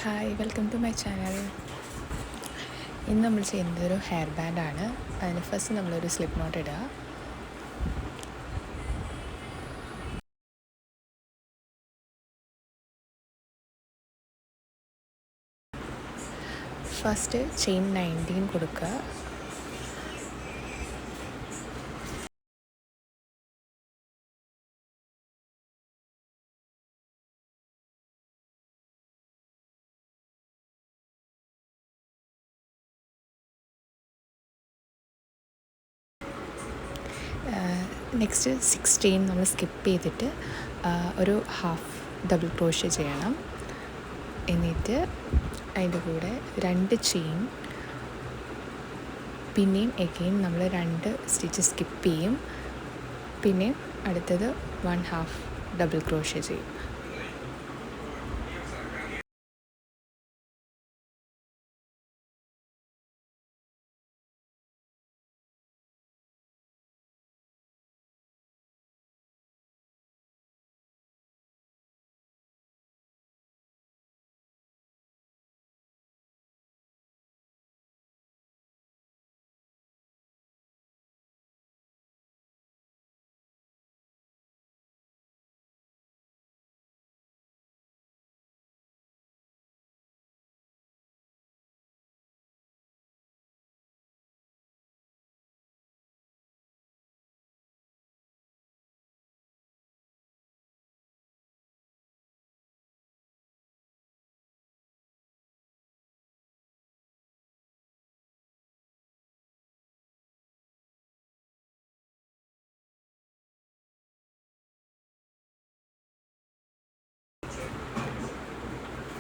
Hi, welcome to my channel. ഇന്ന് നമ്മൾ ചെയ്യുന്നത് ഒരു ഹെയർ ബാൻഡാണ്. അതിന് ഫസ്റ്റ് നമ്മളൊരു സ്ലിപ്പ് നോട്ട് ഇടുക. ഫസ്റ്റ് ചെയിൻ 19 കൊടുക്കുക. നെക്സ്റ്റ് 16 നമ്മൾ സ്കിപ്പ് ചെയ്തിട്ട് ഒരു ഹാഫ് ഡബിൾ ക്രോഷ്യ ചെയ്യണം. എന്നിട്ട് അതിൻ്റെ കൂടെ 2 ചെയിൻ, പിന്നെയും എഗെയിൻ നമ്മൾ 2 സ്റ്റിച്ച് സ്കിപ്പ് ചെയ്യും. പിന്നെ അടുത്തത് 1/2 ഡബിൾ ക്രോഷ്യ ചെയ്യും.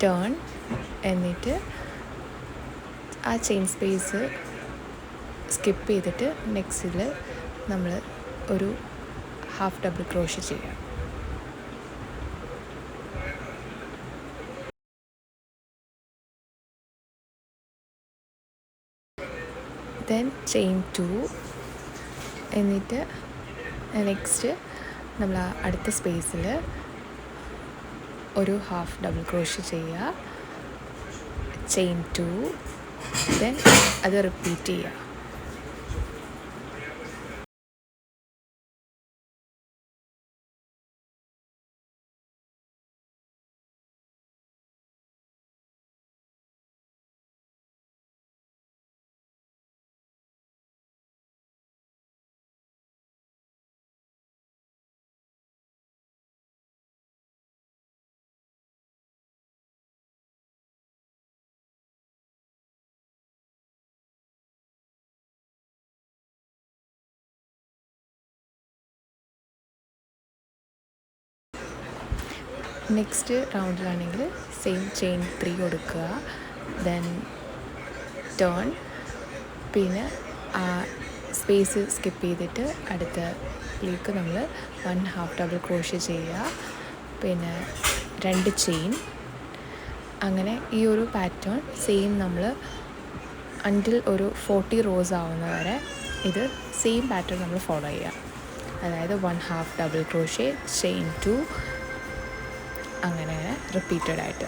ടേൺ, എന്നിട്ട് ആ ചെയിൻ സ്പേസ് സ്കിപ്പ് ചെയ്തിട്ട് നെക്സ്റ്റിൽ നമ്മൾ ഒരു ഹാഫ് ഡബിൾ ക്രോഷ്യ ചെയ്യാം. ദെൻ ചെയിൻ 2, എന്നിട്ട് നെക്സ്റ്റ് നമ്മൾ അടുത്ത സ്പേസിൽ ഒരു ഹാഫ് ഡബിൾ ക്രോഷ്യ ചെയ്യുക. ചെയിൻ 2, ദെൻ അത് റിപ്പീറ്റ് ചെയ്യുക. നെക്സ്റ്റ് റൗണ്ടിലാണെങ്കിൽ സെയിം ചെയിൻ 3 കൊടുക്കുക. ദെൻ ടേൺ, പിന്നെ ആ സ്പേസ് സ്കിപ്പ് ചെയ്തിട്ട് അടുത്തലേക്ക് നമ്മൾ 1/2 ഡബിൾ ക്രോഷ്യ ചെയ്യുക. പിന്നെ 2 ചെയിൻ. അങ്ങനെ ഈ ഒരു പാറ്റേൺ സെയിം നമ്മൾ അൻറ്റിൽ ഒരു 40 റോസ് ആവുന്നവരെ ഇത് സെയിം പാറ്റേൺ നമ്മൾ ഫോളോ ചെയ്യുക. അതായത് 1/2 ഡബിൾ ക്രോഷ്യ, ചെയിൻ 2, അങ്ങനെ റിപ്പീറ്റഡ് ആയിട്ട്.